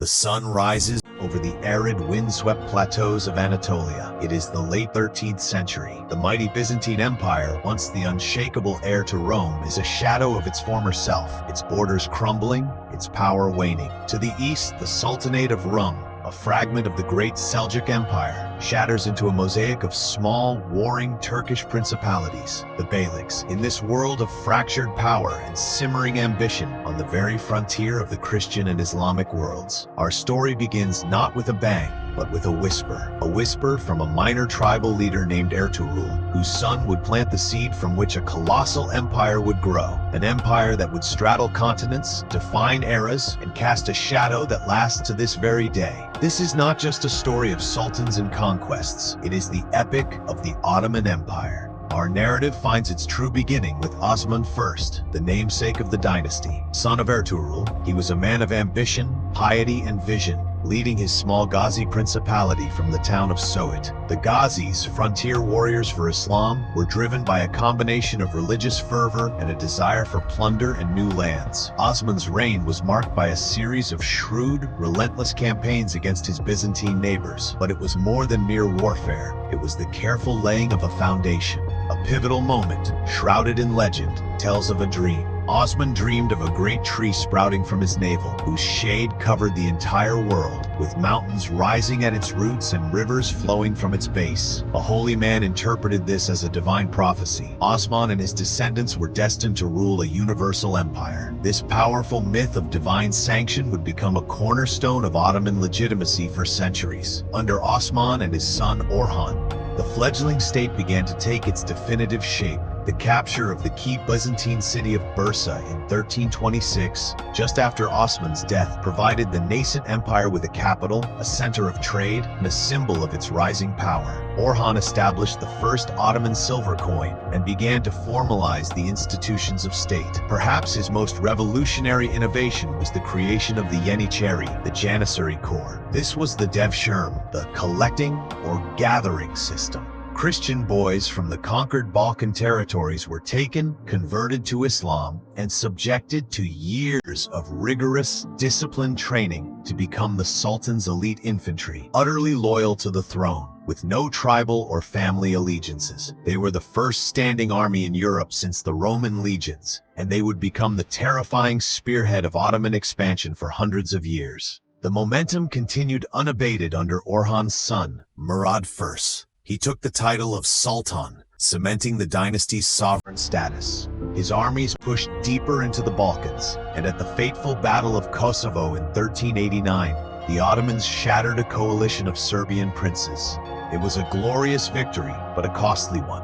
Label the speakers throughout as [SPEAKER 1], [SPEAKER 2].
[SPEAKER 1] The sun rises over the arid, windswept plateaus of Anatolia. It is the late 13th century. The mighty Byzantine Empire, once the unshakable heir to Rome, is a shadow of its former self, its borders crumbling, its power waning. To the east, the Sultanate of Rum, a fragment of the great Seljuk Empire, shatters into a mosaic of small, warring Turkish principalities, the beyliks. In this world of fractured power and simmering ambition on the very frontier of the Christian and Islamic worlds, our story begins not with a bang, but with a whisper from a minor tribal leader named Ertuğrul, whose son would plant the seed from which a colossal empire would grow, an empire that would straddle continents, define eras, and cast a shadow that lasts to this very day. This is not just a story of sultans and conquests, it is the epic of the Ottoman Empire. Our narrative finds its true beginning with Osman I, the namesake of the dynasty. Son of Ertuğrul, he was a man of ambition, piety, and vision, leading his small Ghazi principality from the town of Soğut. The Ghazis, frontier warriors for Islam, were driven by a combination of religious fervor and a desire for plunder and new lands. Osman's reign was marked by a series of shrewd, relentless campaigns against his Byzantine neighbors, but it was more than mere warfare. It was the careful laying of a foundation. A pivotal moment, shrouded in legend, tells of a dream. Osman dreamed of a great tree sprouting from his navel, whose shade covered the entire world, with mountains rising at its roots and rivers flowing from its base. A holy man interpreted this as a divine prophecy. Osman and his descendants were destined to rule a universal empire. This powerful myth of divine sanction would become a cornerstone of Ottoman legitimacy for centuries. Under Osman and his son Orhan, the fledgling state began to take its definitive shape. The capture of the key Byzantine city of Bursa in 1326, just after Osman's death, provided the nascent empire with a capital, a center of trade, and a symbol of its rising power. Orhan established the first Ottoman silver coin and began to formalize the institutions of state. Perhaps his most revolutionary innovation was the creation of the Janissary, the Janissary Corps. This was the devshirme, the collecting or gathering system. Christian boys from the conquered Balkan territories were taken, converted to Islam, and subjected to years of rigorous, disciplined training to become the Sultan's elite infantry, utterly loyal to the throne, with no tribal or family allegiances. They were the first standing army in Europe since the Roman legions, and they would become the terrifying spearhead of Ottoman expansion for hundreds of years. The momentum continued unabated under Orhan's son, Murad I. He took the title of Sultan, cementing the dynasty's sovereign status. His armies pushed deeper into the Balkans, and at the fateful Battle of Kosovo in 1389, the Ottomans shattered a coalition of Serbian princes. It was a glorious victory, but a costly one.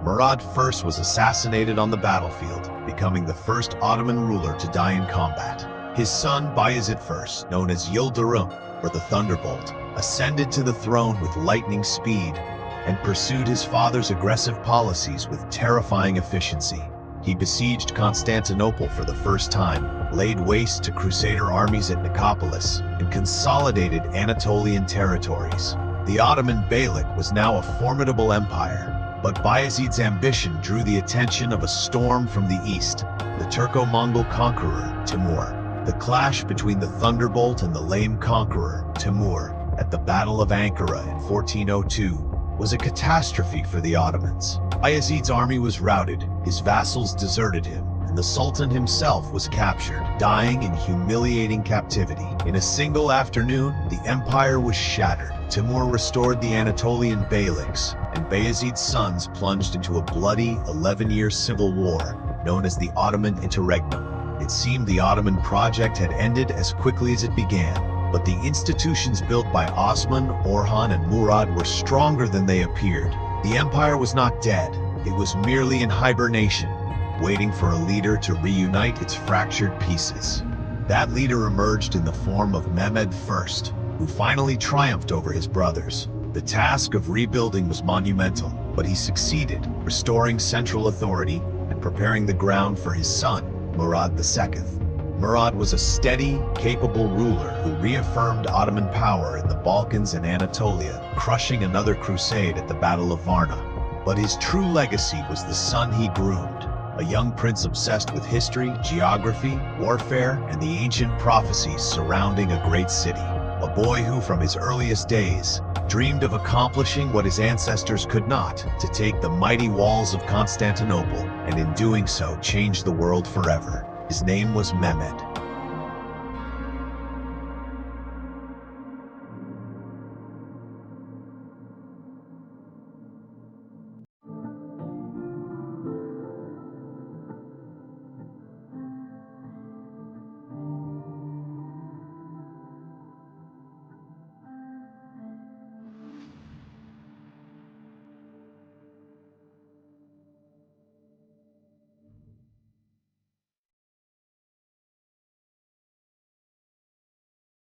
[SPEAKER 1] Murad I was assassinated on the battlefield, becoming the first Ottoman ruler to die in combat. His son Bayezid I, known as Yildirim, or the Thunderbolt, ascended to the throne with lightning speed and pursued his father's aggressive policies with terrifying efficiency. He besieged Constantinople for the first time, laid waste to Crusader armies at Nicopolis, and consolidated Anatolian territories. The Ottoman beylik was now a formidable empire, but Bayezid's ambition drew the attention of a storm from the east, the Turco-Mongol conqueror, Timur. The clash between the Thunderbolt and the lame conqueror, Timur, at the Battle of Ankara in 1402, was a catastrophe for the Ottomans. Bayezid's army was routed, his vassals deserted him, and the Sultan himself was captured, dying in humiliating captivity. In a single afternoon, the empire was shattered. Timur restored the Anatolian beyliks, and Bayezid's sons plunged into a bloody 11-year civil war, known as the Ottoman Interregnum. It seemed the Ottoman project had ended as quickly as it began. But the institutions built by Osman, Orhan, and Murad were stronger than they appeared. The empire was not dead, it was merely in hibernation, waiting for a leader to reunite its fractured pieces. That leader emerged in the form of Mehmed I, who finally triumphed over his brothers. The task of rebuilding was monumental, but he succeeded, restoring central authority and preparing the ground for his son, Murad II. Murad was a steady, capable ruler who reaffirmed Ottoman power in the Balkans and Anatolia, crushing another crusade at the Battle of Varna. But his true legacy was the son he groomed, a young prince obsessed with history, geography, warfare, and the ancient prophecies surrounding a great city. A boy who, from his earliest days, dreamed of accomplishing what his ancestors could not, to take the mighty walls of Constantinople, and in doing so change the world forever. His name was Mehmed.